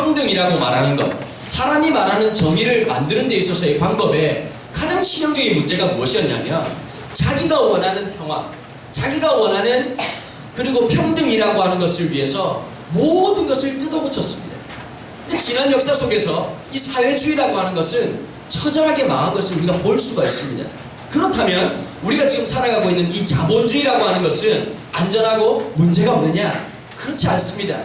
평등이라고 말하는 것, 사람이 말하는 정의를 만드는 데 있어서의 방법에 가장 치명적인 문제가 무엇이었냐면 자기가 원하는 평화, 자기가 원하는 그리고 평등이라고 하는 것을 위해서 모든 것을 뜯어고쳤습니다. 지난 역사 속에서 이 사회주의라고 하는 것은 처절하게 망한 것을 우리가 볼 수가 있습니다. 그렇다면 우리가 지금 살아가고 있는 이 자본주의라고 하는 것은 안전하고 문제가 없느냐? 그렇지 않습니다.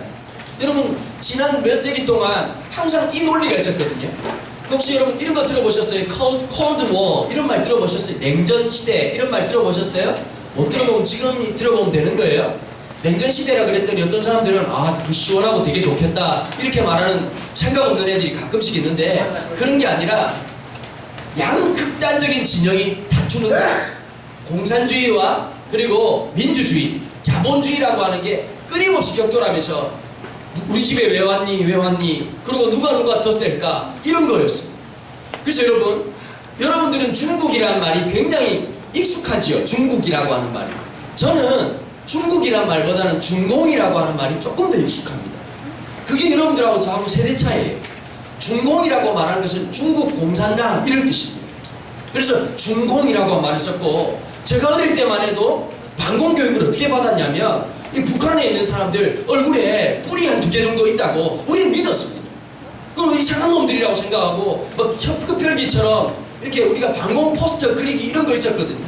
여러분, 지난 몇 세기 동안 항상 이 논리가 있었거든요. 혹시 여러분 이런 거 들어보셨어요? Cold War 이런 말 들어보셨어요? 냉전시대 이런 말 들어보셨어요? 못 들어보면 지금 들어보면 되는 거예요. 냉전시대라 그랬더니 어떤 사람들은 그 시원하고 되게 좋겠다 이렇게 말하는 생각 없는 애들이 가끔씩 있는데, 그런 게 아니라 양극단적인 진영이 다투는 거, 공산주의와 그리고 민주주의, 자본주의라고 하는 게 끊임없이 격돌하면서 우리 집에 왜 왔니? 그리고 누가 더 셀까? 이런 거였습니다. 그래서 여러분들은 중국이라는 말이 굉장히 익숙하지요. 중국이라고 하는 말이. 저는 중국이란 말보다는 중공이라고 하는 말이 조금 더 익숙합니다. 그게 여러분들하고 저하고 세대 차이예요. 중공이라고 말하는 것은 중국 공산당 이런 뜻입니다. 그래서 중공이라고 말을 썼고, 제가 어릴 때만 해도 반공교육을 어떻게 받았냐면 이 북한에 있는 사람들 얼굴에 뿔이 한 2개 정도 있다고 우리는 믿었습니다. 그리고 이상한 놈들이라고 생각하고 뭐 흡혈귀처럼 이렇게 우리가 반공 포스터 그리기 이런 거 있었거든요.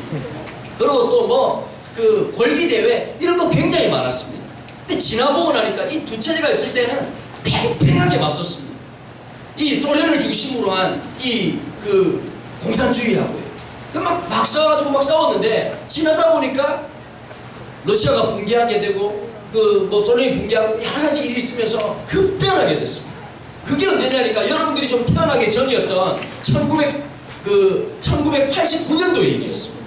그리고 또 뭐 그 골기대회 이런 거 굉장히 많았습니다. 근데 지나보고 나니까 이 두 체제가 있을 때는 팽팽하게 맞섰습니다. 이 소련을 중심으로 한 이 그 공산주의하고요. 막 싸웠는데 지나다 보니까 러시아가 붕괴하게 되고 그 뭐 소련이 붕괴하고 여러 가지 일이 있으면서 급변하게 됐습니다. 그게 언제냐니까 여러분들이 좀 태어나기 전이었던 1989년도 얘기였습니다.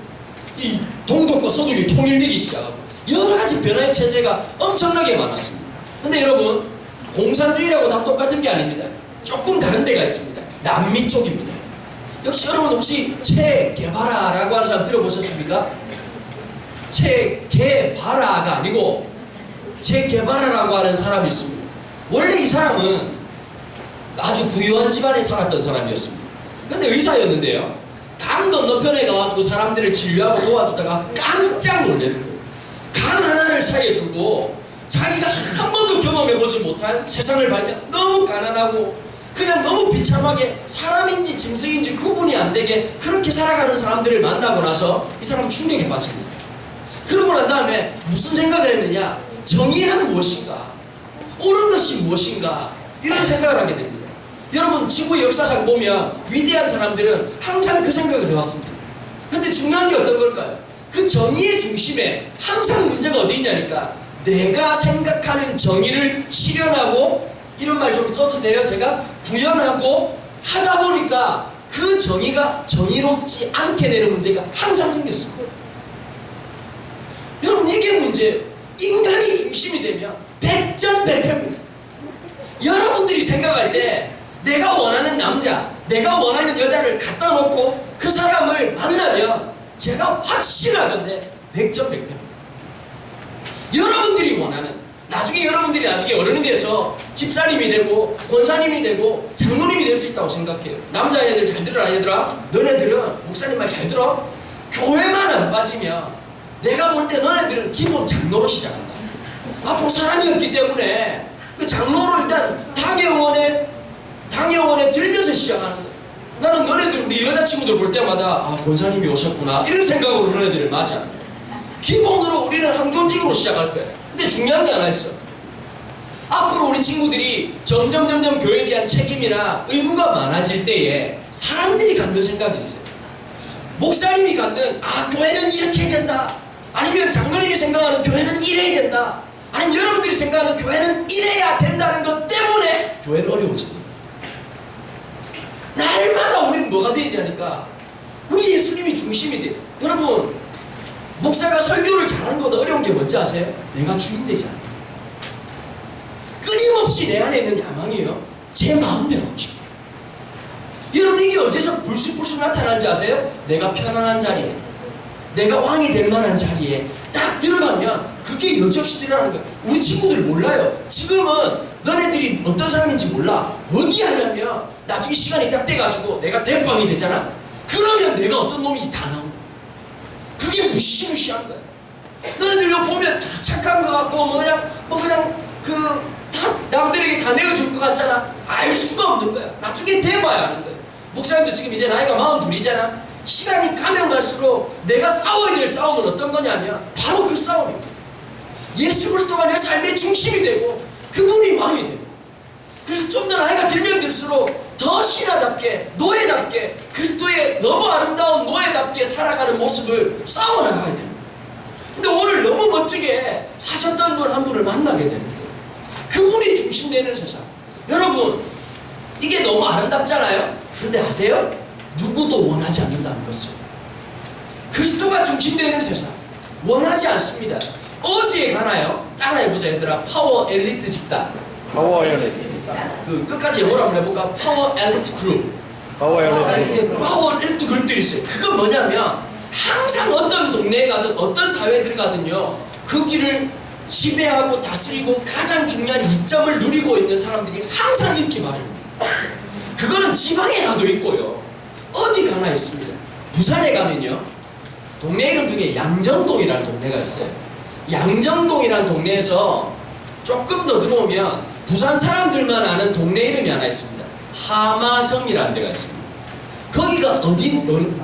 이 동독과 서독이 통일되기 시작하고 여러 가지 변화의 체제가 엄청나게 많았습니다. 근데 여러분, 공산주의라고 다 똑같은 게 아닙니다. 조금 다른 데가 있습니다. 남미 쪽입니다. 역시 여러분 혹시 체 게바라라고 하는 사람 들어보셨습니까? 체 게바라가 아니고 체 게바라라고 하는 사람이 있습니다. 원래 이 사람은 아주 부유한 집안에 살았던 사람이었습니다. 그런데 의사였는데요, 강 건너편에 가가지고 사람들을 진료하고 도와주다가 깜짝 놀라는 거예요. 강 하나를 사이에 두고 자기가 한 번도 경험해보지 못한 세상을 발견, 너무 가난하고 그냥 너무 비참하게 사람인지 짐승인지 구분이 안 되게 그렇게 살아가는 사람들을 만나고 나서 이 사람 충격에 빠집니다. 그러고 난 다음에 무슨 생각을 했느냐? 정의란 무엇인가? 옳은 것이 무엇인가? 이런 생각을 하게 됩니다. 여러분, 지구의 역사상 보면 위대한 사람들은 항상 그 생각을 해왔습니다. 근데 중요한 게 어떤 걸까요? 그 정의의 중심에 항상 문제가 어디 있냐니까, 내가 생각하는 정의를 실현하고, 이런 말 좀 써도 돼요? 제가 구현하고 하다 보니까 그 정의가 정의롭지 않게 되는 문제가 항상 생겼습니다. 여러분, 이게 문제예요. 인간이 중심이 되면 백전백패입니다. 여러분들이 생각할 때 내가 원하는 남자, 내가 원하는 여자를 갖다 놓고 그 사람을 만나면 제가 확신하건대 백전백패입니다. 여러분들이 원하는, 여러분들이 나중에 어른이 돼서 집사님이 되고 권사님이 되고 장로님이 될 수 있다고 생각해요. 남자애들 잘 들어라 얘들아. 너네들은 목사님 말 잘 들어. 교회만 안 빠지면 내가 볼 때 너네들은 기본 장로로 시작한다. 앞으로 사람이 없기 때문에 그 장로를 일단 당회원에 들면서 시작하는 거야. 나는 너네들, 우리 여자친구들 볼 때마다 권사님이 오셨구나 이런 생각으로 너네들을 맞아. 기본으로 우리는 항존직으로 시작할 거야. 근데 중요한 게 하나 있어. 앞으로 우리 친구들이 점점 교회에 대한 책임이나 의무가 많아질 때에 사람들이 갖는 생각이 있어요. 목사님이 갖는 교회는 이렇게 해야 된다, 아니면 장로님이 생각하는 교회는 이래야 된다, 아니면 여러분들이 생각하는 교회는 이래야 된다는 것 때문에 교회는 어려워집니다. 날마다 우리는 뭐가 돼야 되니까 우리 예수님이 중심이 돼요. 여러분, 목사가 설교를 잘하는 것보다 어려운 게 뭔지 아세요? 내가 주인되지 않아요. 끊임없이 내 안에 있는 야망이에요. 제 마음대로 하고 싶어요. 여러분, 이게 어디서 불쑥불쑥 나타나는지 아세요? 내가 편안한 자리에, 내가 왕이 될 만한 자리에 딱 들어가면 그게 여지없이 들어가는 거예요. 우리 친구들 몰라요. 지금은 너네들이 어떤 사람인지 몰라. 어디 하냐면 나중에 시간이 딱 돼가지고 내가 대빵이 되잖아. 그러면 내가 어떤 놈인지 다 나온다. 그게 무시무시한 거야. 너네들 이거 보면 다 착한 거 같고 다 남들에게 다 내어줄 것 같잖아. 알 수가 없는 거야. 나중에 돼봐야 하는 거야. 목사님도 지금 이제 나이가 42이잖아. 시간이 가면 갈수록 내가 싸워야 될 싸움은 어떤 거냐면 바로 그 싸움이야. 예수 그리스도가 내 삶의 중심이 되고 그분이 왕이 되고, 그래서 좀 더 나이가 들면 들수록 더 신하답게 노예답게 그리스도의 너무 아름다운 노예답게 살아가는 모습을 싸워나가야 됩니다. 근데 오늘 너무 멋지게 사셨던 분 한 분을 만나게 됩니다. 그분이 중심되는 세상. 여러분, 이게 너무 아름답잖아요. 그런데 아세요? 누구도 원하지 않는다는 것을. 그리스도가 중심되는 세상 원하지 않습니다. 어디에 가나요? 따라해보자 얘들아. 파워 엘리트 집단. 파워 엘리트. 그 끝까지 영어로 한번 해볼까? 파워 엘리트 그룹. 파워 엘리트. 파워 엘리트 그룹들이 있어요. 그건 뭐냐면 항상 어떤 동네에 가든 어떤 사회에 들어가든요, 그 길을 지배하고 다스리고 가장 중요한 이점을 누리고 있는 사람들이 항상 있기 마련입니다. 그거는 지방에 가도 있고요, 어디 가나 있습니다. 부산에 가면요, 동네 이름 중에 양정동이라는 동네가 있어요. 양정동이라는 동네에서 조금 더 들어오면 부산 사람들만 아는 동네 이름이 하나 있습니다. 하마정이라는 데가 있습니다. 거기가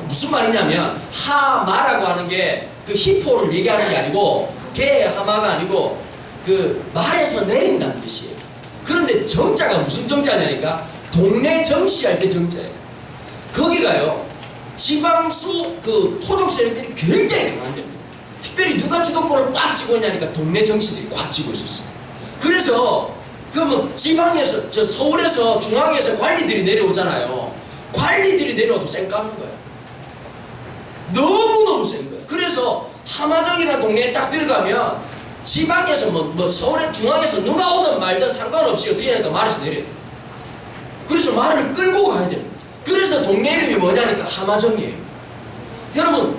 무슨 말이냐면, 하마라고 하는 게 그 히포를 얘기하는 게 아니고, 개 하마가 아니고 그 말에서 내린다는 뜻이에요. 그런데 정자가 무슨 정자냐니까 동네 정시할 때 정자예요. 거기가요, 지방수 그 토종 세력들이 굉장히 강한 데입니다. 특별히 누가 주도권을 꽉 쥐고 있냐니까 동네 정치들이 꽉 쥐고 있었어요. 그래서 그 뭐 지방에서, 저 서울에서 중앙에서 관리들이 내려오잖아요. 관리들이 내려와도 쌩 까는 거예요. 너무너무 센 거예요. 그래서 하마정이라는 동네에 딱 들어가면 지방에서 뭐 서울의 중앙에서 누가 오든 말든 상관없이 어떻게 하니까 말에서 내려요. 그래서 말을 끌고 가야 돼요. 그래서 동네 이름이 뭐냐니까 하마정이에요. 여러분,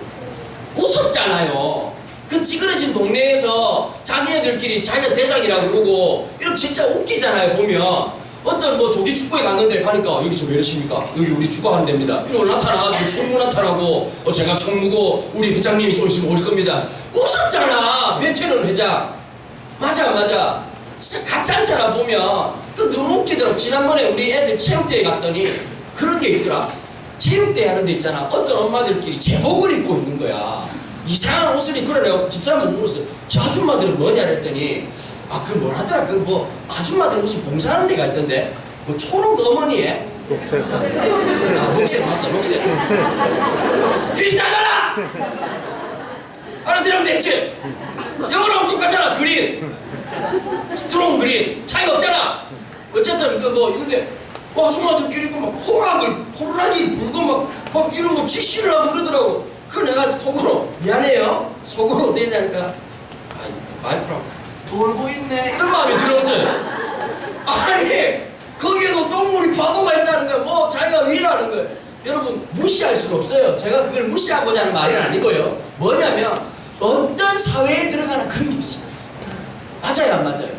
웃었잖아요. 그 찌그러진 동네에서 자기네들끼리 자기가 대장이라고 그러고 이러면 진짜 웃기잖아요. 보면 어떤 뭐 조기 축구에 갔는데 가니까 여기서 왜 이러십니까? 여기 우리 축구하는 데입니다. 이러고 나타나가지고 총무 나타나고 제가 총무고 우리 회장님이 좀 있으면 올 겁니다. 웃었잖아. 베테랑 회장. 맞아. 진짜 가짜잖아. 보면 그 너무 웃기더라고. 지난번에 우리 애들 체육대회 갔더니 그런 게 있더라. 체육대회 하는 데 있잖아. 어떤 엄마들끼리 제복을 입고 있는 거야. 이상한 옷을 입고. 그래 내가 집사람을 물었어요. 저 아줌마들은 뭐냐 그랬더니 그 뭐라더라, 그 뭐 아줌마들 무슨 봉사하는 데가 있던데, 뭐 초록 어머니에 녹색. 녹색 맞다. 녹색 비슷하잖아. 알아들으면 됐지? 영어랑 똑같잖아. 그린, 스트롱 그린, 차이가 없잖아. 어쨌든 그 뭐 있는데 아줌마들끼리 막 호루라기 불고 막 이런 거 지시를 하고 그러더라고. 그 내가 속으로 미안해요. 속으로 어떻게 했냐니까 와이프랑 돌고 있네 이런 마음이 들었어요. 아니 거기에도 똥물이 파도가 있다는 거야. 뭐 자기가 위라는 거예요. 여러분, 무시할 수가 없어요. 제가 그걸 무시하고자 하는 말은 아니고요. 뭐냐면 어떤 사회에 들어가나 그런 게 있습니다. 맞아요, 안 맞아요?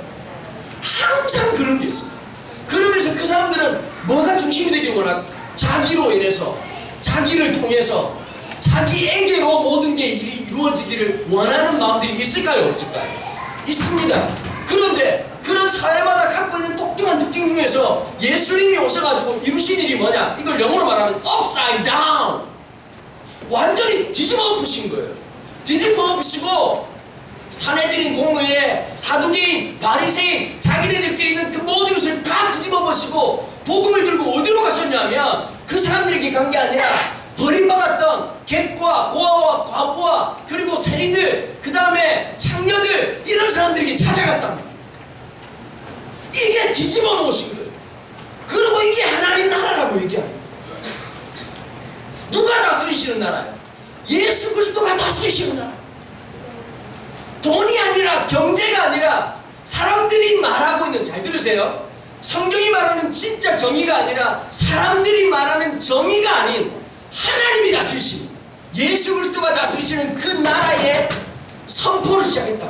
항상 그런 게 있습니다. 그러면서 그 사람들은 뭐가 중심이 되길 원하고, 자기로 인해서, 자기를 통해서, 자기에게로 모든 게 이루어지기를 원하는 마음들이 있을까요, 없을까요? 있습니다. 그런데 그런 사회마다 갖고 있는 독특한 특징 중에서 예수님이 오셔가지고 이루신 일이 뭐냐? 이걸 영어로 말하면 upside down, 완전히 뒤집어 엎으신 거예요. 뒤집어 엎으시고 사내들인 공의회, 사두개인, 바리새인, 자기네들끼리 있는 그 모든 것을 다 뒤집어 버리시고 복음을 들고 어디로 가셨냐면 그 사람들에게 간 게 아니라 버림받았던 객과 고아와 과부와 그리고 세리들, 그 다음에 창녀들, 이런 사람들에게 찾아갔단 말이에요. 이게 뒤집어 놓으신 거예요. 그리고 이게 하나님 나라라고 얘기합니다. 누가 다스리시는 나라예요? 예수 그리스도가 다스리시는 나라. 돈이 아니라, 경제가 아니라, 사람들이 말하고 있는, 잘 들으세요, 성경이 말하는 진짜 정의가 아니라 사람들이 말하는 정의가 아닌 하나님이 다스리시는, 예수 그리스도가 다스리시는 그 나라의 선포를 시작했다.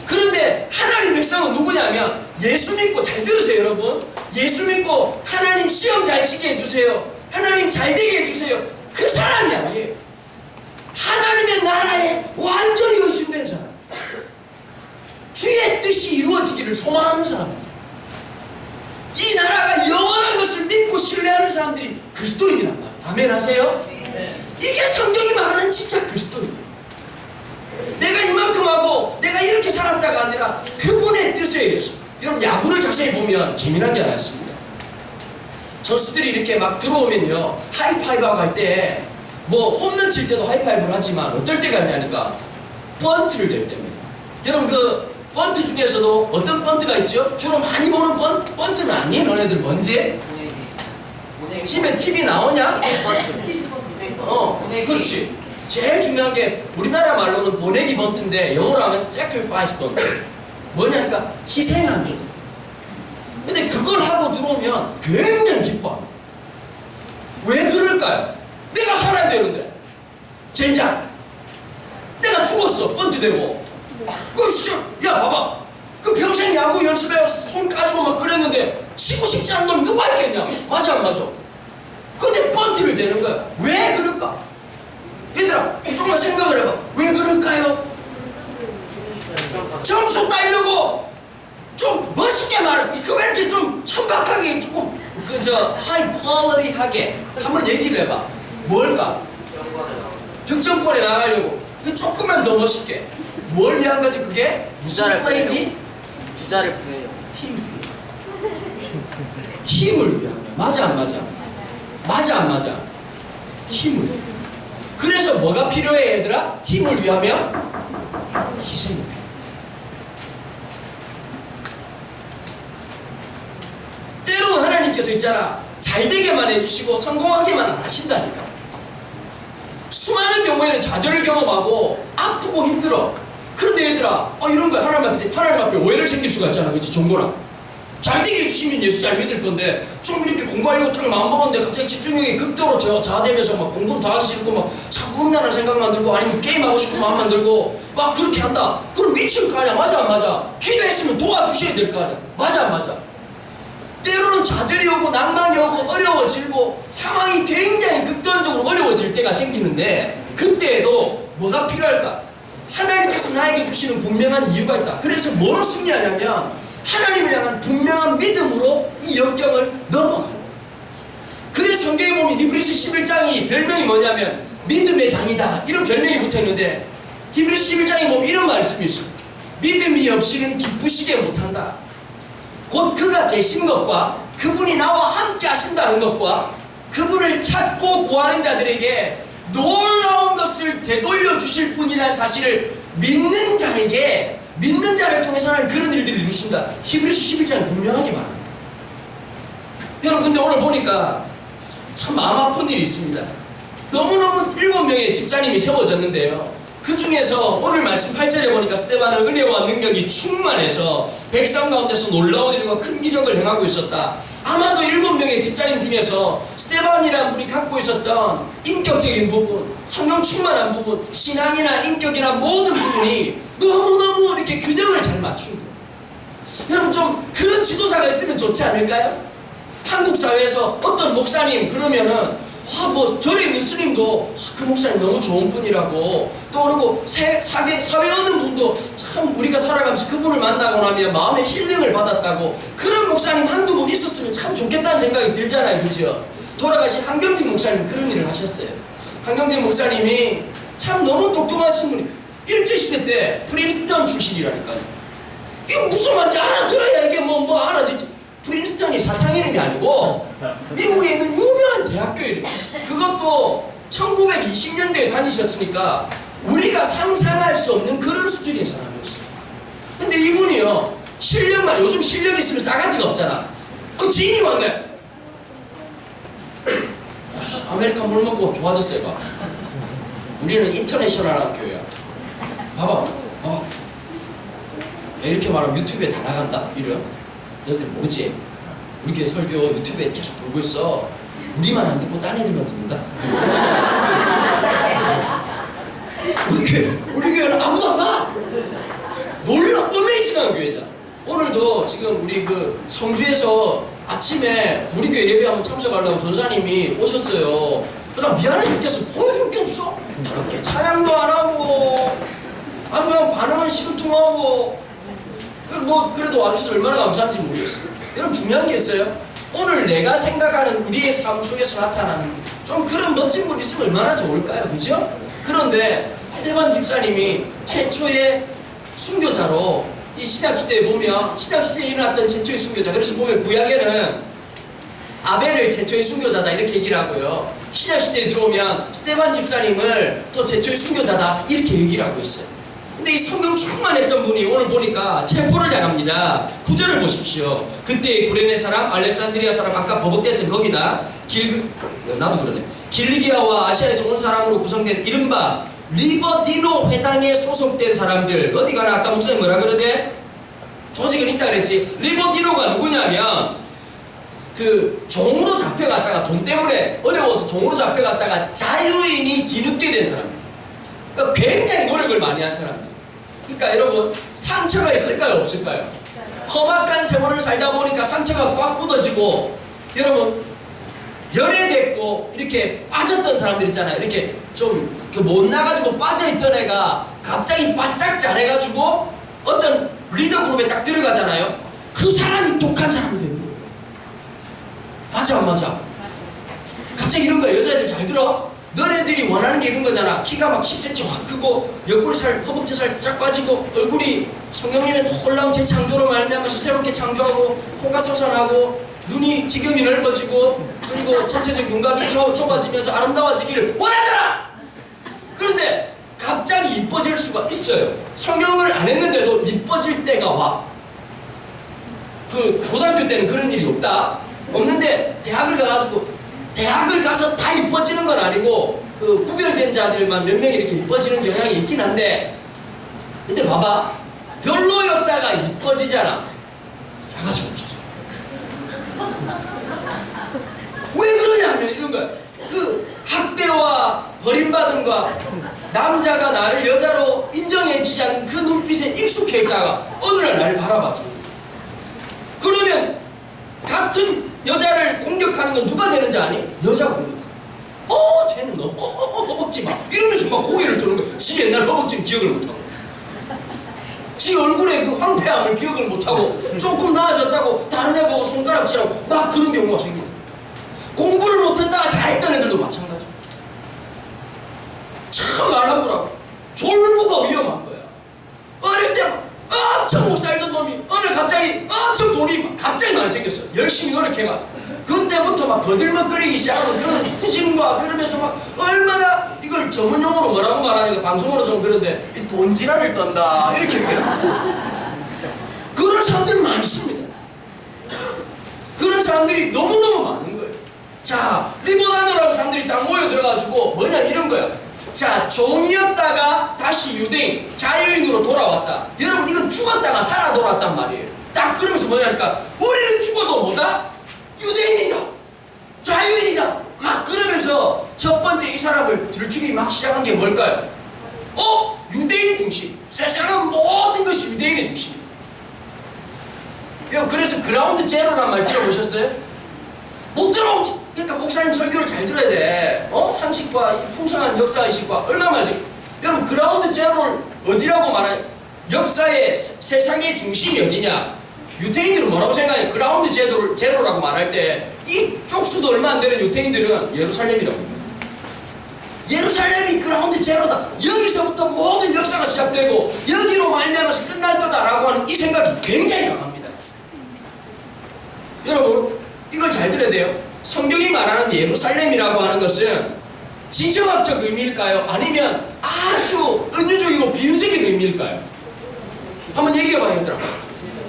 그런데 하나님 백성은 누구냐면 예수 믿고 잘 들으세요 여러분. 예수 믿고 하나님 시험 잘 치게 해주세요. 하나님 잘 되게 해주세요. 그 사람이 아니에요. 하나님의 나라에 완전히 의심된 사람, 주의 뜻이 이루어지기를 소망하는 사람, 이 나라가 영원한 것을 믿고 신뢰하는 사람들이 그리스도인이란 말이에요. 아멘 하세요? 이게 성경이 말하는 진짜 그리스도인이에요. 내가 이만큼 하고 내가 이렇게 살았다가 아니라 그분의 뜻에 의해서. 여러분 야구를 자세히 보면 재미난 게 하나 있습니다. 선수들이 이렇게 막 들어오면요 하이파이브하고 할 때 뭐 홈런 칠 때도 하이파이브를 하지만 어떨 때가 있냐니까 번트를 댈 때입니다. 여러분 그 번트 중에서도 어떤 번트가 있죠? 주로 많이 보는 번트는 아니에요. 너네들 뭔지? 집에 TV 나오냐? 그렇지. 제일 중요한 게 우리나라 말로는 보내기 번트인데 영어로 하면 sacrifice 번트. 뭐냐니까 희생하는 거. 근데 그걸 하고 들어오면 굉장히 기뻐. 왜 그럴까요? 내가 살아야 되는데. 젠장. 내가 죽었어. 번트 되고. 야 봐봐. 그 평생 야구 연습해서 손 까지고 막 그랬는데 치고 싶지 않은 놈 누가 있겠냐? 맞아 안 맞아? 근데 번트를 대는 거야. 왜 그럴까? 얘들아 정말 생각을 해봐. 왜 그럴까요? 점수 따려고 좀 멋있게 말해. 그 왜 이렇게 좀 천박하게 조금 그저 하이 퀄리티하게 한번 얘기를 해봐. 뭘까? 득점권에 나가려고 조금만 더 멋있게. 뭘 위한 거지 그게? 부자를 플레이지? 부자를 부여요. 팀을 위한 거야. 맞아 안 맞아? 맞아 안 맞아? 팀을. 그래서 뭐가 필요해 얘들아? 팀을 위하면 희생이 필요해. 때로는 하나님께서 있잖아 잘 되게만 해주시고 성공하게만 안 하신다니까. 수많은 경우에는 좌절을 경험하고 아프고 힘들어. 그런데 얘들아 이런 거야. 하나님 앞에 오해를 생길 수가 있잖아. 그치? 정보랑 잘 되게 해주시면 예수 잘 믿을 건데 좀 이렇게 공부하려고 딱 마음먹었는데 갑자기 집중력이 극도로 저하되면서 막 공부를 다 하기 싫고 막 자꾸 음란한 생각만 들고 아니면 게임하고 싶고 마음만 들고 막 그렇게 한다. 그럼 미칠 거 아니야. 맞아 안 맞아? 기도했으면 도와주셔야 될 거 아니야. 맞아 안 맞아? 때로는 좌절이 오고 낭만이 오고 어려워지고 상황이 굉장히 극단적으로 어려워질 때가 생기는데 그때에도 뭐가 필요할까? 하나님께서 나에게 주시는 분명한 이유가 있다. 그래서 뭐로 승리하냐면 하나님을 향한 분명한 믿음으로 이 역경을 넘어가는 거예요. 그래서 성경에 보면 히브리서 11장이 별명이 뭐냐면 믿음의 장이다 이런 별명이 붙어있는데 히브리서 11장에 보면 이런 말씀이 있어요. 믿음이 없이는 기쁘시게 못한다. 곧 그가 계신 것과 그분이 나와 함께 하신다는 것과 그분을 찾고 구하는 자들에게 놀라운 것을 되돌려 주실 분이라는 사실을 믿는 자에게 믿는 자를 통해서 하나님 그런 일들을 이루신다. 히브리서 11장에 분명하게 말합니다. 여러분 근데 오늘 보니까 참 마음 아픈 일이 있습니다. 너무너무 7명의 집사님이 세워졌는데요. 그 중에서 오늘 말씀 8절에 보니까 스데반은 은혜와 능력이 충만해서 백성 가운데서 놀라운 일과 큰 기적을 행하고 있었다. 아마도 7명의 집사님 중에서 스데반이라는 분이 갖고 있었던 인격적인 부분, 성령 충만한 부분, 신앙이나 인격이나 모든 부분이 너무너무 이렇게 균형을 잘 맞춘 거예요. 여러분 좀 그런 지도자가 있으면 좋지 않을까요? 한국 사회에서 어떤 목사님 그러면은 뭐 절에 있는 스님도 그 목사님 너무 좋은 분이라고 또 그리고 사회 얻는 분도 참 우리가 살아가면서 그분을 만나고 나면 마음의 힐링을 받았다고 그런 목사님 한두 분 있었으면 참 좋겠다는 생각이 들잖아요. 그죠? 돌아가신 한경진 목사님 그런 일을 하셨어요. 한경진 목사님이 참 너무 똑똑하신 분이 일제시대 때 프린스턴 출신이라니까요. 이거 무슨 말인지 알아들어야 이게 뭐 알아듣지. 프린스턴이 사탕 이름이 아니고 미국에 있는 유명한 대학교 이름. 그것도 1920년대에 다니셨으니까 우리가 상상할 수 없는 그런 수준의 사람이었어요. 근데 이분이요 실력만 요즘 실력 있으면 싸가지가 없잖아. 지인이 왔네. 아메리칸 물 먹고 좋아졌어요. 봐. 우리는 인터내셔널 학교야. 봐봐. 이렇게 말하면 유튜브에 다 나간다. 이래요. 너희들 뭐지? 우리 교회 설교 유튜브에 계속 돌고 있어. 우리만 안 듣고 딴 애들만 듣는다? 우리 교회는 아무도 안 봐! 놀라, 어메이징한 교회잖아. 오늘도 지금 우리 그 성주에서 아침에 우리교회 예배 한번 참석하려고 전사님이 오셨어요. 그다음 미안해 죽겠어. 보여줄 게 없어. 저렇게 찬양도 안 하고 아주 그냥 반응은 시큰둥하고 뭐 그래도 와주셔서 얼마나 감사한지 모르겠어요. 여러분 중요한 게 있어요. 오늘 내가 생각하는 우리의 삶 속에서 나타나는 좀 그런 멋진 분 있으면 얼마나 좋을까요? 그죠? 그런데 스테반 집사님이 최초의 순교자로 이 신약시대에 보면 신약시대에 일어났던 최초의 순교자, 그래서 보면 구약에는 아벨을 최초의 순교자다 이렇게 얘기를 하고요, 신약시대에 들어오면 스테반 집사님을 또 최초의 순교자다 이렇게 얘기를 하고 있어요. 근데 이 성경 충만했던 분이 오늘 보니까 체포를 당합니다. 9절을 보십시오. 그때 구레네 사람, 알렉산드리아 사람, 아까 버벅댔던 거기다 나도 그러네. 길리기아와 아시아에서 온 사람으로 구성된 이른바 리버디노 회당에 소속된 사람들. 어디 가나 아까 목사님 뭐라 그러대? 조직은 있다 그랬지. 리버디노가 누구냐면 그 종으로 잡혀갔다가 돈 때문에 어려워서 종으로 잡혀갔다가 자유인이 뒤늦게 된 사람. 그러니까 굉장히 노력을 많이 한 사람. 그러니까 여러분 상처가 있을까요? 없을까요? 험악한 세월을 살다 보니까 상처가 꽉 굳어지고 여러분 열애됐고 이렇게 빠졌던 사람들 있잖아요. 이렇게 좀 못 나가지고 빠져있던 애가 갑자기 바짝 잘해가지고 어떤 리더 그룹에 딱 들어가잖아요. 그 사람이 독한 사람이 되는 거예요. 맞아 안 맞아? 갑자기 이런 거야. 여자애들 잘 들어? 너네들이 원하는 게 이런 거잖아. 키가 막 10cm 확 크고 옆구리살, 허벅지살 쫙 빠지고 얼굴이 성령님의 놀라운 재창조로 말미암아서 새롭게 창조하고 코가 솟아나고 눈이 지경이 넓어지고 그리고 전체적 윤곽이 좁아지면서 아름다워지기를 원하잖아! 그런데 갑자기 이뻐질 수가 있어요. 성경을 안 했는데도 이뻐질 때가 와. 그 고등학교 때는 그런 일이 없는데 대학을 가서 다 이뻐지는 건 아니고 그 구별된 자들만 몇 명이 이렇게 이뻐지는 경향이 있긴 한데, 근데 봐봐, 별로였다가 이뻐지잖아. 싸가지 없어져. 왜 그러냐면 이런 거야. 그 학대와 버림받음과 남자가 나를 여자로 인정해주지 않는 그 눈빛에 익숙해 있다가 어느 날 나를 바라봐줘. 그러면 같은 여자를 공격하는 건 누가 되는지 아니? 여자 공격. 쟤는 너 허벅지 막 이러면서 막 고개를 드는 거야. 지 옛날 허벅지는 기억을 못하고 지 얼굴에 그 황폐함을 기억을 못하고 조금 나아졌다고 다른 애 보고 손가락질하고 막 그런 경우가 생겨. 공부를 못했다가 잘했던 애들도 마찬가지. 참 말함부라고. 졸부가 위험한 거야. 어릴 때 엄청 못 살던 놈이 어느 갑자기 엄청 돈이 갑자기 많이 생겼어. 열심히 노력해가 그때부터 막 거들먹거리기 시작하고 그 후진과 그러면서 막 얼마나 이걸 전문용어로 뭐라고 말하니까 방송으로 좀 그런데 이 돈지랄을 떤다 이렇게 얘기해요. 그런 사람들이 많이 있습니다. 그런 사람들이 너무너무 많은 거예요. 자, 리버나노라는 사람들이 딱 모여 들어가지고 뭐냐 이런 거야. 자, 종이었다가 다시 유대인, 자유인으로 돌아왔다. 여러분 이건 죽었다가 살아 돌아왔단 말이에요. 딱 그러면서 뭐냐니까 우리는 죽어도 뭐다? 유대인이다, 자유인이다. 막 그러면서 첫 번째 이 사람을 들추기 막 시작한 게 뭘까요? 유대인 중심. 세상은 모든 것이 유대인의 중심. 그래서 그라운드 제로란 말 들어보셨어요? 못 들어오지. 그러니까 목사님 설교를 잘 들어야 돼. 상식과 이 풍성한 역사의식과 얼마나 많지. 여러분 그라운드 제로를 어디라고 말하냐? 역사의 세상의 중심이 어디냐? 유대인들은 뭐라고 생각해? 그라운드 제로라고 말할 때 이 쪽수도 얼마 안 되는 유대인들은 예루살렘이라고 합니다. 예루살렘이 그라운드 제로다. 여기서부터 모든 역사가 시작되고 여기로 말미암아서 끝날 거다라고 하는 이 생각이 굉장히 강합니다. 여러분 이걸 잘 들어야 돼요. 성경이 말하는 예루살렘이라고 하는 것은 지정학적 의미일까요? 아니면 아주 은유적이고 비유적인 의미일까요? 한번 얘기해봐요, 얘들아.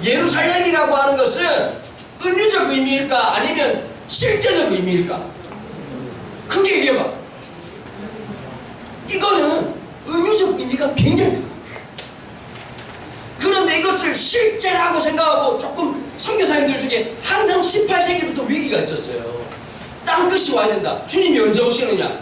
예루살렘이라고 하는 것은 은유적 의미일까? 아니면 실제적 의미일까? 크게 얘기해봐. 이거는 은유적 의미가 굉장히 커요. 그런데 이것을 실제라고 생각하고 조금 선교사님들 중에 항상 18세기부터 위기가 있었어요. 땅끝이 와야 된다. 주님이 언제 오시느냐?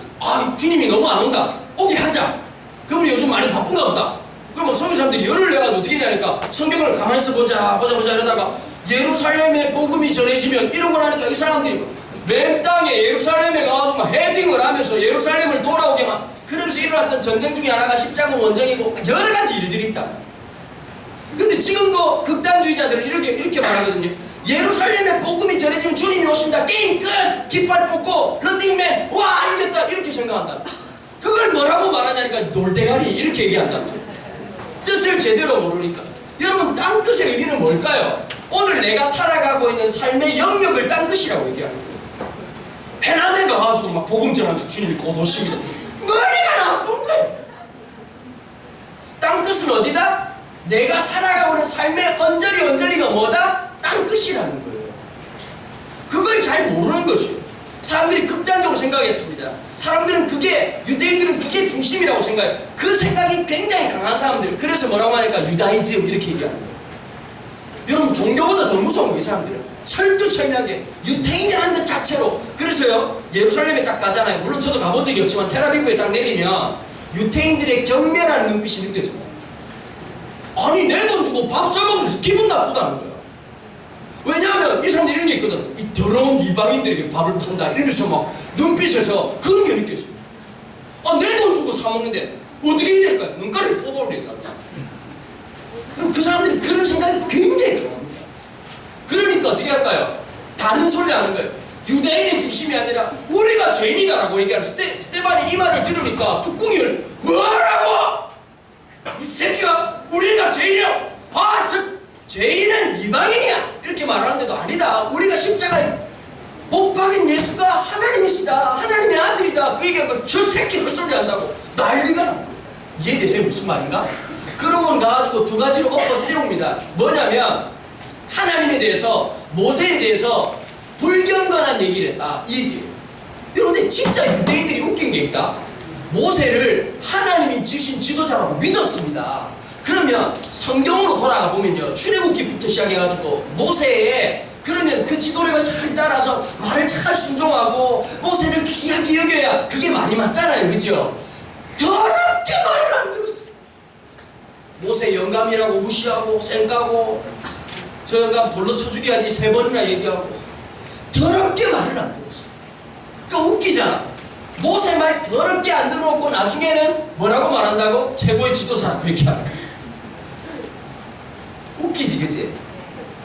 주님이 너무 안 온다. 오게 하자. 그분이 요즘 많이 바쁜가 보다. 그러면 성경 사람들이 열을 내가지고 어떻게 하냐니까 성경을 가만히 있어 보자 이러다가 예루살렘의 복음이 전해지면 이런 걸 하니까 이 사람들이 맨 땅에 예루살렘에 가가지고 막 헤딩을 하면서 예루살렘을 돌아오게 막 그러면서 일어났던 전쟁 중에 하나가 십자가 원정이고 여러 가지 일들이 있다. 근데 지금도 극단주의자들은 이렇게 말하거든요. 예루살렘에 복음이 전해지면 주님이 오신다. 게임 끝! 깃발 뽑고 런닝맨 와 이겼다 이렇게 생각한다. 그걸 뭐라고 말하냐니까 놀대가리 이렇게 얘기한다. 뜻을 제대로 모르니까. 여러분 땅끝의 의미는 뭘까요? 오늘 내가 살아가고 있는 삶의 영역을 땅끝이라고 얘기하는 거예요. 해남에 가가지고 막 복음 전하면서 주님이 곧 오십니다. 머리가 나쁜 거예요. 땅끝은 어디다? 내가 살아가고 있는 삶의 언저리가 뭐다? 땅끝이라는 거예요. 그걸 잘 모르는 거죠. 사람들이 극단적으로 생각했습니다. 사람들은 유대인들은 그게 중심이라고 생각해요. 그 생각이 굉장히 강한 사람들. 그래서 뭐라고 하니까 유다이즘 이렇게 얘기하는 거예요. 여러분 종교보다 더 무서운 거예요. 이 사람들은 철두철미하게 유태인이라는 것 자체로. 그래서요 예루살렘에 딱 가잖아요. 물론 저도 가본 적이 없지만 텔아비브에 딱 내리면 유태인들의 경멸하는 눈빛이 느껴져요. 아니 내 돈 주고 밥 사먹으면서 기분 나쁘다는 거야. 왜냐하면 이 사람들이 이런 게 있거든. 이 더러운 이방인들에게 밥을 판다 이러면서 막 눈빛에서 그런 게 느껴져요. 아 내 돈 주고 사먹는데 어떻게 해야 될까요? 눈가리를 뽑아버리잖아. 그럼 그 사람들이 그런 생각이 굉장히 강합니다. 그러니까 어떻게 할까요? 다른 소리 하는 거예요. 유대인의 중심이 아니라 우리가 죄인이다라고 얘기하는 스테반이 이 말을 들으니까 뚜껑이를 뭐라고? 이 새끼가 우리가 죄인이야? 아, 저 죄인은 이방인이야 이렇게 말하는데도 아니다. 우리가 십자가에 못 박인 예수가 하나님이시다. 하나님의 아들이다. 그 얘기하고 저 새끼 헛소리 한다고 난리가 난 거예요. 이해되세요? 무슨 말인가? 그러고 가지고 두 가지로 엎어 세웁니다. 뭐냐면 하나님에 대해서 모세에 대해서 불경건한 얘기를 했다. 이 얘기예요. 그런데 진짜 유대인들이 웃긴 게 있다. 모세를 하나님이 주신 지도자라고 믿었습니다. 그러면 성경으로 돌아가 보면요 출애굽기부터 시작해가지고 모세의 그러면 그 지도력을 잘 따라서 말을 잘 순종하고 모세를 귀하게 여겨야 그게 말이 맞잖아요. 그죠? 더럽게 말을 안 들었어요. 모세 영감이라고 무시하고 쌩까고 저 영감 돌로 쳐 죽여야지 3번이나 얘기하고 더럽게 말을 안 들었어요. 그러니까 웃기잖아. 모세 말 더럽게 안 들어놓고 나중에는 뭐라고 말한다고? 최고의 지도사라고 얘기하는 거야. 웃기지 그치?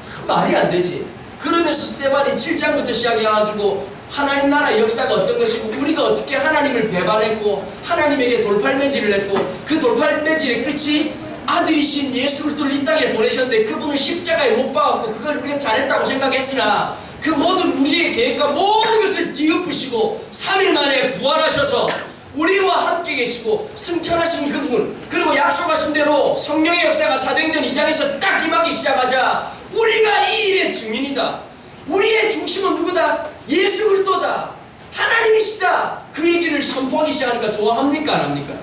참 말이 안 되지. 그러면서 스테반이 7장부터 시작해가지고 하나님 나라의 역사가 어떤 것이고 우리가 어떻게 하나님을 배반했고 하나님에게 돌팔매질을 했고 그 돌팔매질의 끝이 아들이신 예수 그리스도를 이 땅에 보내셨는데 그분을 십자가에 못 박았고 그걸 우리가 잘했다고 생각했으나 그 모든 우리의 계획과 모든 것을 뒤엎으시고 3일 만에 부활하셔서 우리와 함께 계시고 승천하신 그분 그리고 약속하신 대로 성령의 역사가 사도행전 2장에서 딱 임하기 시작하자 우리가 이 일의 증인이다. 우리의 중심은 누구다? 예수 그리스도다. 하나님이시다. 그 얘기를 선포하기 시작하니까 좋아합니까? 안 합니까?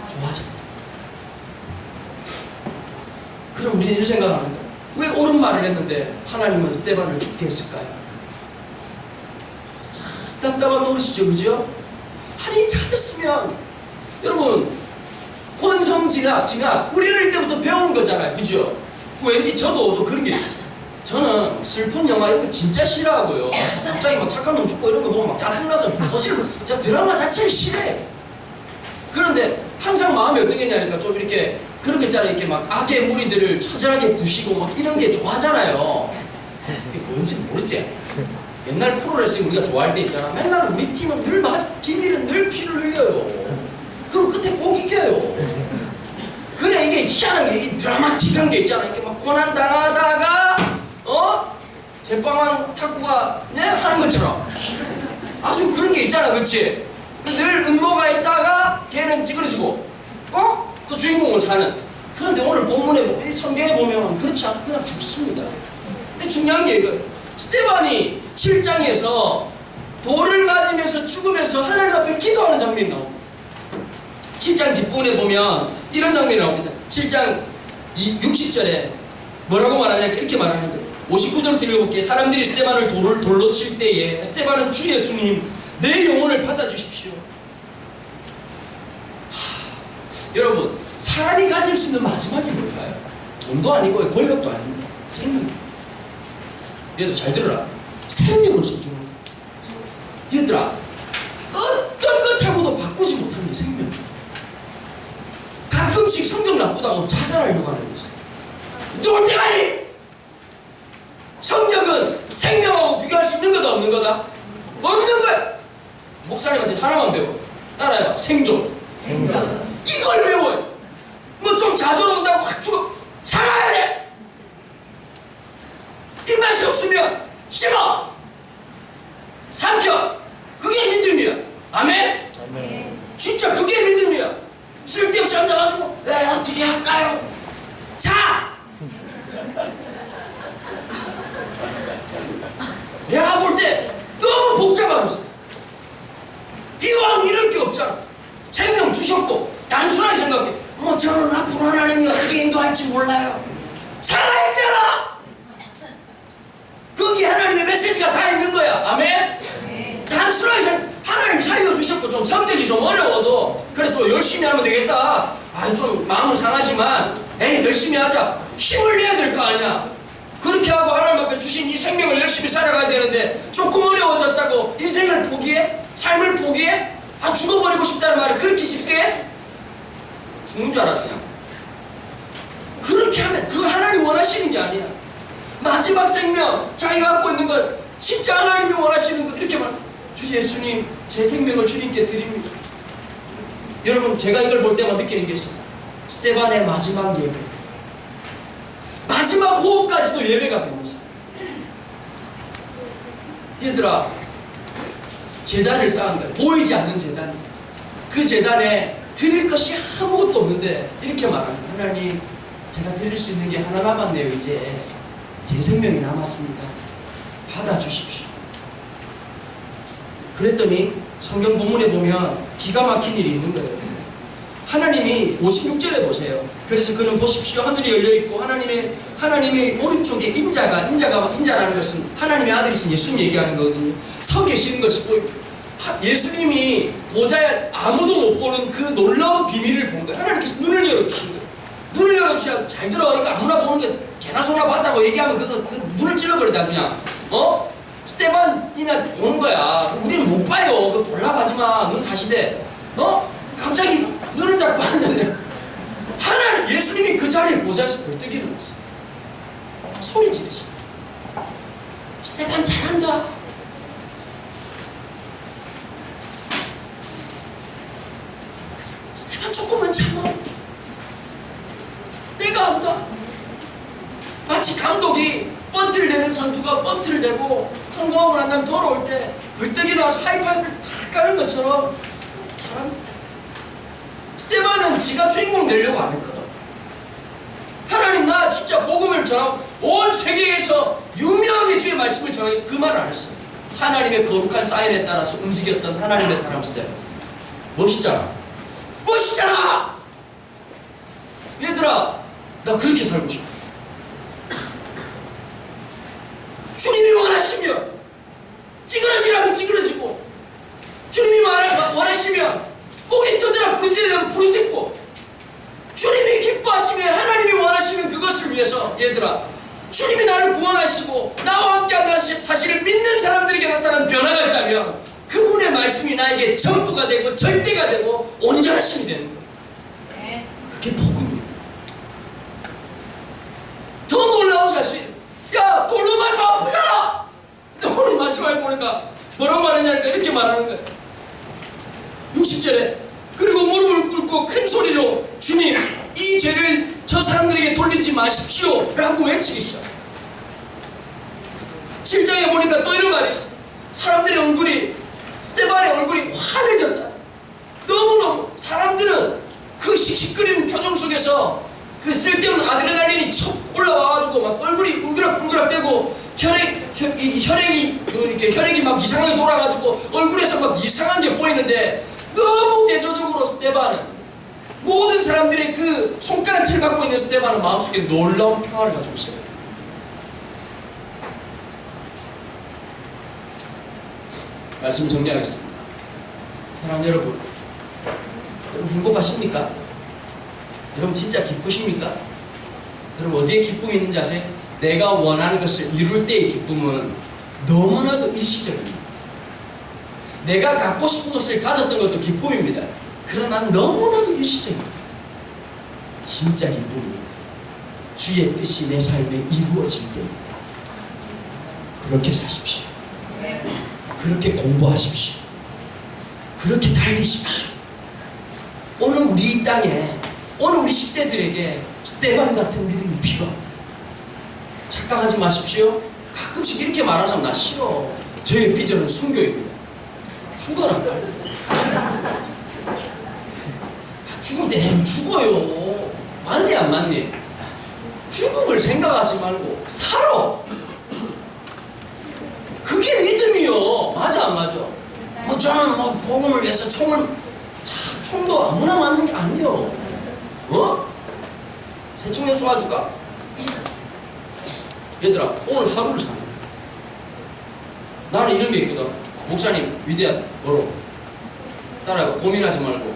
좋아하죠. 그럼 우리는 이런 생각을 합니다. 왜 옳은 말을 했는데 하나님은 스테반을 죽게 했을까요? 참 답답한 노릇이죠. 그죠? 아니 잘했으면 여러분 혼성진학 우리 어릴 때부터 배운 거잖아요. 그죠? 왠지 저도 그런 게 있어요. 저는 슬픈 영화 이런 거 진짜 싫어하고요. 갑자기 막 착한 놈 죽고 이런 거 보면 막 짜증나서 보지를 저 드라마 자체를 싫어해요. 그런데 항상 마음이 어떻겠냐니까 좀 이렇게 그런 거 있잖아요. 이렇게 막 악의 무리들을 처절하게 부시고 막 이런 게 좋아하잖아요. 그게 뭔지 모르지? 옛날 프로레슬링 우리가 좋아할 때 있잖아. 맨날 우리 팀은 늘 김일은 늘 피를 흘려요. 그리고 끝에 꼭 이겨요. 그래 이게 희한한 게 이 드라마틱한 게 있잖아. 이렇게 막 고난 당하다가 제빵왕 탁구가 하는 것처럼 아주 그런 게 있잖아. 그렇지? 늘 음모가 있다가 걔는 찌그러지고 또 주인공을 사는. 그런데 오늘 본문에 성경에 보면 그렇지 않고 그냥 죽습니다. 근데 중요한 게 이거예요. 스테반이 7장에서 돌을 맞으면서 죽으면서 하나님 앞에 기도하는 장면이 나옵니다. 7장 뒷부분에 보면 이런 장면이 나옵니다. 7장 60절에 뭐라고 말하냐 이렇게 말하는 거예요. 59절 읽어볼게요. 사람들이 스테반을 돌로 칠 때에 스테반은 주 예수님 내 영혼을 받아주십시오. 여러분 사람이 가질 수 있는 마지막이 뭘까요? 돈도 아니고 권력도 아닙니다. 생명. 얘들 잘 들어라. 생명을 써주는 거야. 얘들아, 어떤 것하고도 바꾸지 못하는 게 생명. 가끔씩 성격 나쁘다고 자살하려고 하는 거 있어. 놀 때가니! 성격은 생명하고 비교할 수 있는 거다 없는 거다? 없는 거야! 목사님한테 하나만 배워. 따라해봐. 생존. 생존. 이걸 배워요. 뭐 좀 자주 온다고 확 죽어. 살아야 돼! 입맛이 없으면 씹어! 삼켜! 그게 믿음이야. 아멘? 아멘. 진짜 그게 믿음이야. 쓸데없이 앉아가지고 왜 어떻게 할까요? 자! 내가 볼 때 너무 복잡하면서 이왕 이럴 게 없잖아. 생명 주셨고 단순하게 생각해. 뭐 저는 앞으로 하나님이 어떻게 인도할지 몰라요. 살아있잖아. 거기 하나님의 메시지가 다 있는 거야. 아멘? 단순하게 생각해. 하나님 살려주셨고 좀 성격이 좀 어려워도 그래 또 열심히 하면 되겠다. 아 좀 마음은 상하지만 에이 열심히 하자. 힘을 내야 될 거 아니야. 그렇게 하고 하나님 앞에 주신 이 생명을 열심히 살아가야 되는데 조금 어려워졌다고 인생을 포기해? 삶을 포기해? 아 죽어버리고 싶다는 말을 그렇게 쉽게 해? 죽는 줄 알아 그냥. 그렇게 하면 그 하나님 원하시는 게 아니야. 마지막 생명 자기가 갖고 있는 걸 진짜 하나님이 원하시는 거 이렇게 말. 주 예수님 제 생명을 주님께 드립니다. 여러분 제가 이걸 볼 때만 느끼는 게 있어요. 스테반의 마지막 예배, 마지막 호흡까지도 예배가 되면서 얘들아 제단을 쌓은 거야. 보이지 않는 제단. 그 제단에 드릴 것이 아무것도 없는데 이렇게 말합니다. 하나님 제가 드릴 수 있는 게 하나 남았네요. 이제 제 생명이 남았습니다. 받아주십시오. 그랬더니 성경 본문에 보면 기가 막힌 일이 있는 거예요. 하나님이 56절에 보세요. 그래서 그는 보십시오. 하늘이 열려있고 하나님의 오른쪽에 인자라는 것은 하나님의 아들이신 예수님 얘기하는 거거든요. 서 계시는 것이 보입니다. 예수님이 보좌에 아무도 못 보는 그 놀라운 비밀을 본 거예요. 하나님께서 눈을 열어주신 거예요. 눈을 열어주셔야 잘 들어. 이거 아무나 보는 게 개나 소나 봤다고 얘기하면 그 눈을 찔러버리다 그냥. 스테반이나 보는 거야. 우리는 못 봐요. 그거 보려고 하지 마. 눈 사시대. 갑자기 눈을 딱 봤는데 하나님 예수님이 그 자리에 보좌에서 벌떡 일어났어. 소리 지르시. 스테반 잘한다. 스테반 조금만 참아. 내가 한다. 마치 감독이 번트를 내는 선수가 번트를 내고 성공하고 난 다음에 돌아올 때 벌떡 일어나서 하이파이브를 탁 까는 것처럼 잘한다. 스테반은 지가 주인공 되려고 안 했거든. 하나님 나 진짜 복음을 전하고 온 세계에서 유명하게 주의 말씀을 전하겠다. 그 말을 안 했어요. 하나님의 거룩한 사인에 따라서 움직였던 하나님의 사람 스테반. 멋있잖아. 멋있잖아. 얘들아 나 그렇게 살고 싶어. 주님이 원하시면 찌그러지라면 찌그러지고 주님이 원하시면 목이 터져라 부르짖으면 부르짖고 주님이 기뻐하시면 하나님이 원하시는 그것을 위해서 얘들아 주님이 나를 구원하시고 나와 함께하는 사실을 믿는 사람들에게 나타난 변화가 있다면 그분의 말씀이 나에게 전부가 되고 절대가 되고 온전하심이 되는 거예요. 그게 복음이에요. 더 놀라운 사실. 야 돌로 맞으면 아프잖아. 오늘 마지막에 보니까 뭐라고 말하냐니까 이렇게 말하는 거야. 60절에 그리고 무릎을 꿇고 큰 소리로 주님 이 죄를 저 사람들에게 돌리지 마십시오 라고 외치기 시작. 7장에 보니까 또 이런 말이 있어. 사람들의 얼굴이 스테반의 얼굴이 환해졌다. 너무너무 사람들은 그 씩씩거리는 표정 속에서 그 쓸데없는 아드레날린이 척 올라와가지고 막 얼굴이 울그락불그락대고 혈액이 막 이상하게 돌아가지고 얼굴에서 막 이상한 게 보이는데 너무 대조적으로 스테반은 모든 사람들의 그 손가락질 갖고 있는 스테반은 마음속에 놀라운 평화를 가지고 있어요. 말씀 정리하겠습니다. 사랑하는 여러분 행복하십니까? 여러분 진짜 기쁘십니까? 여러분 어디에 기쁨이 있는지 아세요? 내가 원하는 것을 이룰 때의 기쁨은 너무나도 일시적입니다. 내가 갖고 싶은 것을 가졌던 것도 기쁨입니다. 그러나 너무나도 일시적입니다. 진짜 기쁨입니다. 주의 뜻이 내 삶에 이루어질 때입니다. 그렇게 사십시오. 그렇게 공부하십시오. 그렇게 달리십시오. 오늘 우리 이 땅에, 오늘 우리 10대들에게 스테반 같은 믿음이 필요합니다. 착각하지 마십시오. 가끔씩 이렇게 말하는 사람 나 싫어. 저의 비전은 순교입니다. 죽어라. 죽을 때 죽어요. 맞니 안 맞니? 죽음을 생각하지 말고 살아. 그게 믿음이요. 맞아 안 맞아? 뭐 저는 뭐 복음을 위해서 총도 아무나 맞는 게 아니요. 어? 새총에 쏘아줄까? 얘들아 오늘 하루를 사. 나는 이런 게 있거든. 목사님 위대한 어로 따라가. 고민하지 말고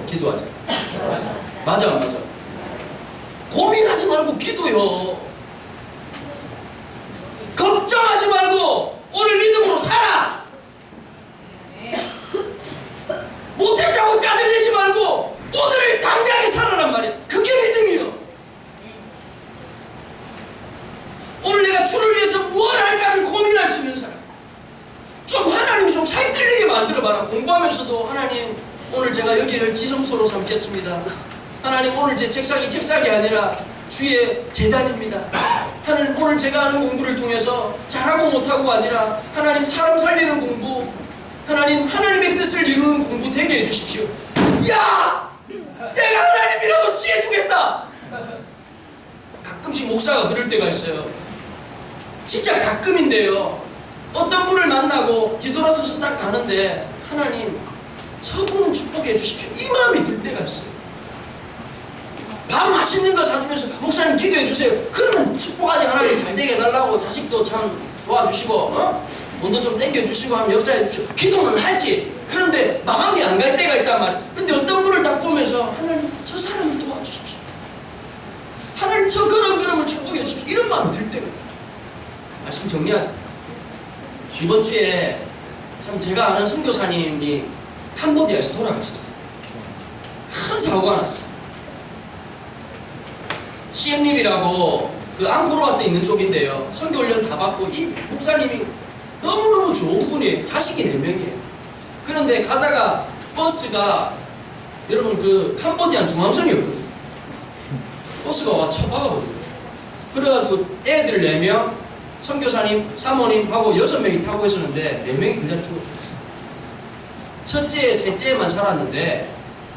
기도하자. 맞아 안 맞아? 고민하지 말고 기도요. 걱정하지 말고 오늘 믿음으로 살아. 못했다고 짜증내지 말고 오늘 당장에 살아란 말이야. 그게 믿음이요. 오늘 내가 주를 위해서 무엇을 할까를 고민할 수 있는 사람. 좀 하나님이 좀 살뜰리게 만들어봐라. 공부하면서도 하나님 오늘 제가 여기를 지성소로 삼겠습니다. 하나님 오늘 제 책상이 아니라 주의 재단입니다. 하나님 오늘 제가 하는 공부를 통해서 잘하고 못하고가 아니라 하나님 사람 살리는 공부, 하나님 하나님의 뜻을 이루는 공부 되게 해주십시오. 야! 내가 하나님이라도 지혜 주겠다! 가끔씩 목사가 그럴 때가 있어요. 진짜 가끔인데요. 어떤 분을 만나고 뒤돌아서서 딱 가는데 하나님 저분은 축복해 주십시오. 이 마음이 들 때가 있어요. 밥 맛있는 거 사주면서 목사님 기도해 주세요. 그러면 축복하지. 하나님 잘 되게 해달라고 자식도 참 도와주시고 돈도 좀 땡겨주시고 하면 역사해 주시고 기도는 하지. 그런데 마음이 안 갈 때가 있단 말이야. 근데 어떤 분을 딱 보면서 하나님 저 사람을 도와주십시오. 하나님 저 그런 축복해 주십시오. 이런 마음이 들 때가 있어요. 말씀 정리하자. 이번 주에 참 제가 아는 선교사님이 캄보디아에서 돌아가셨어요. 큰 사고가 났어요. 시엠립이라고 그 앙코르와트 있는 쪽인데요. 선교 훈련 다 받고 이 목사님이 너무너무 좋은 분이에요. 자식이 4명이에요. 그런데 가다가 버스가 여러분 그 캄보디안 중앙선이었거든요. 버스가 와 쳐박아버려요. 그래가지고 애들 4명, 선교사님, 사모님하고 6명이 타고 있었는데 4명이 그 자리에 죽었어요. 첫째, 셋째만 살았는데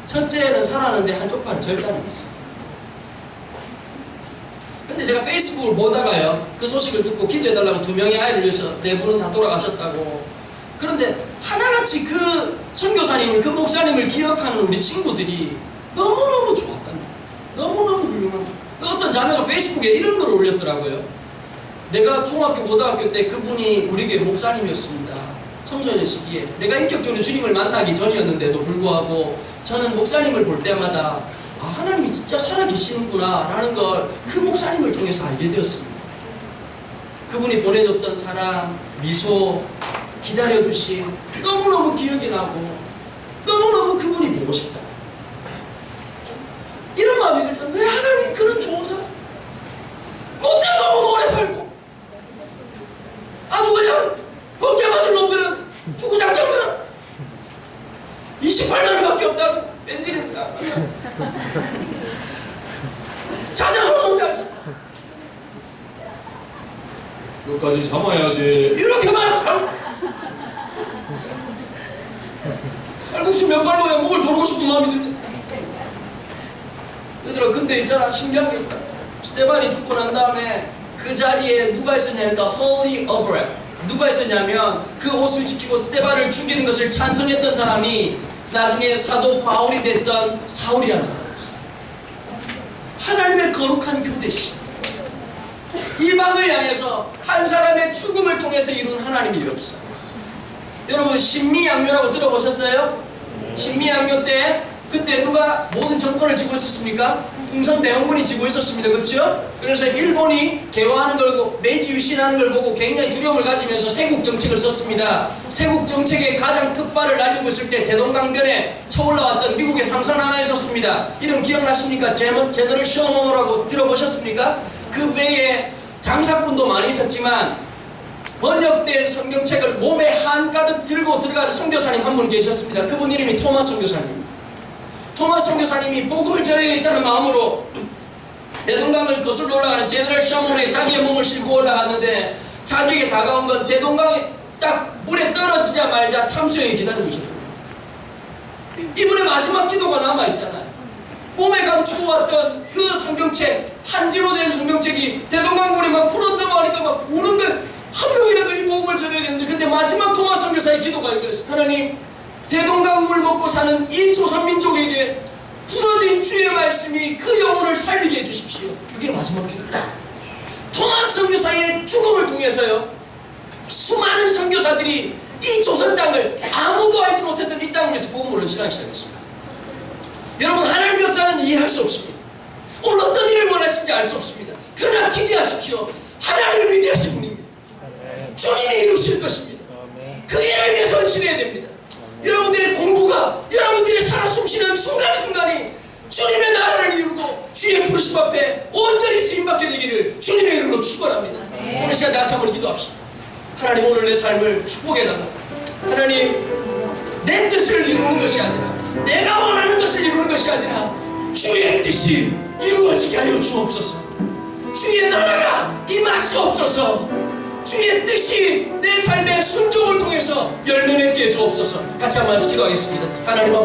첫째는 살았는데 한쪽 발은 절단이 있어요. 근데 제가 페이스북을 보다가요, 그 소식을 듣고 기도해달라고 2명의 아이를 위해서 4분은 다 돌아가셨다고. 그런데 하나같이 그 선교사님을, 그 목사님을 기억하는 우리 친구들이 너무너무 좋았다는 거예요. 너무너무 훌륭한 거예요. 어떤 자매가 페이스북에 이런 걸 올렸더라고요. 내가 중학교, 고등학교 때 그분이 우리 교회 목사님이었습니다. 청소년 시기에. 내가 인격적으로 주님을 만나기 전이었는데도 불구하고 저는 목사님을 볼 때마다 하나님이 진짜 살아계시는구나 라는 걸 그 목사님을 통해서 알게 되었습니다. 그분이 보내줬던 사랑, 미소, 기다려주심 너무너무 기억이 나고 너무너무 그분이 보고 싶다. 이런 마음이 들다. 왜 하나님 그런 좋은 사람? 못해 너무 오래 살고 아주 그냥 번개 맞을 놈들은 주구장창들은 28만 원밖에 없다고 뺀질입니다. 자자소송자 끝까지 참아야지. 이렇게 말하면 참 알국수 몇 발로야 목을 조르고 싶은 마음이 듭니다. 얘들아 근데 있잖아 신기한 게 있다. 스테반이 죽고 난 다음에 그 자리에 누가 있었냐면 The Holy Obrek 누가 있었냐면 그 옷을 지키고 스테반을 죽이는 것을 찬성했던 사람이 나중에 사도 바울이 됐던 사울이라는 사람이었어요. 하나님의 거룩한 교대시 이방을 향해서 한 사람의 죽음을 통해서 이룬 하나님의 역사. 여러분 신미양요라고 들어보셨어요? 신미양요 때 그때 누가 모든 정권을 쥐고 있었습니까? 흥선대원군이 쥐고 있었습니다. 그렇죠? 그래서 일본이 개화하는 걸 보고 메이지 유신하는 걸 보고 굉장히 두려움을 가지면서 세국 정책을 썼습니다. 세국 정책의 가장 끝발을 날리고 있을 때 대동강변에 쳐올라왔던 미국의 삼선 하나 있었습니다. 이름 기억나십니까? 제너럴 셔머라고 들어보셨습니까? 그 외에 장사꾼도 많이 있었지만 번역된 성경책을 몸에 한가득 들고 들어가는 선교사님 한 분 계셨습니다. 그분 이름이 토마스 선교사님. 토마스 선교사님이 복음을 전해야겠다는 마음으로 대동강을 거슬러 올라가는 제너럴 셔먼에 자기의 몸을 싣고 올라갔는데 자기에게 다가온 건 대동강이 딱 물에 떨어지자마자 참수형이 기다리고 있었어요. 이분의 마지막 기도가 남아있잖아요. 몸에 감추고 왔던 그 성경책, 한지로 된 성경책이 대동강물에 막 풀어넘어가니까 막 우는 걸 한 명이라도 이 복음을 전해야 되는데, 근데 마지막 토마스 선교사의 기도가 이거였어요. 하나님, 대동강물 먹고 사는 이 조선민족에게 부러진 주의 말씀이 그 영혼을 살리게 해주십시오. 그게 마지막 기도입니다. 토마스 선교사의 죽음을 통해서요, 수많은 선교사들이 이 조선 땅을, 아무도 알지 못했던 이 땅을 위해서 복음을 헌신하기 시작했습니다. 여러분, 하나님의 역사는 이해할 수 없습니다. 오늘 어떤 일을 원하시는지 알 수 없습니다. 그러나 기대하십시오. 하나님은 위대하신 분입니다. 주님이 이루실 것입니다. 그 일을 위해서 헌신해야 됩니다. 여러분들의 공부가, 여러분들의 살아 숨쉬는 순간순간이 주님의 나라를 이루고 주의 부르심 앞에 온전히 쓰임받게 되기를 주님의 이름으로 축원합니다. 오늘 시간 다시 한번 기도합시다. 하나님, 오늘 내 삶을 축복해달라. 하나님, 내 뜻을 이루는 것이 아니라, 내가 원하는 것을 이루는 것이 아니라 주의 뜻이 이루어지게 하여 주옵소서. 주의 나라가 임하시옵소서. 주의 뜻이 내 삶의 순종을 통해서 열매 맺게 해 주옵소서. 같이 한번 기도하겠습니다. 하나님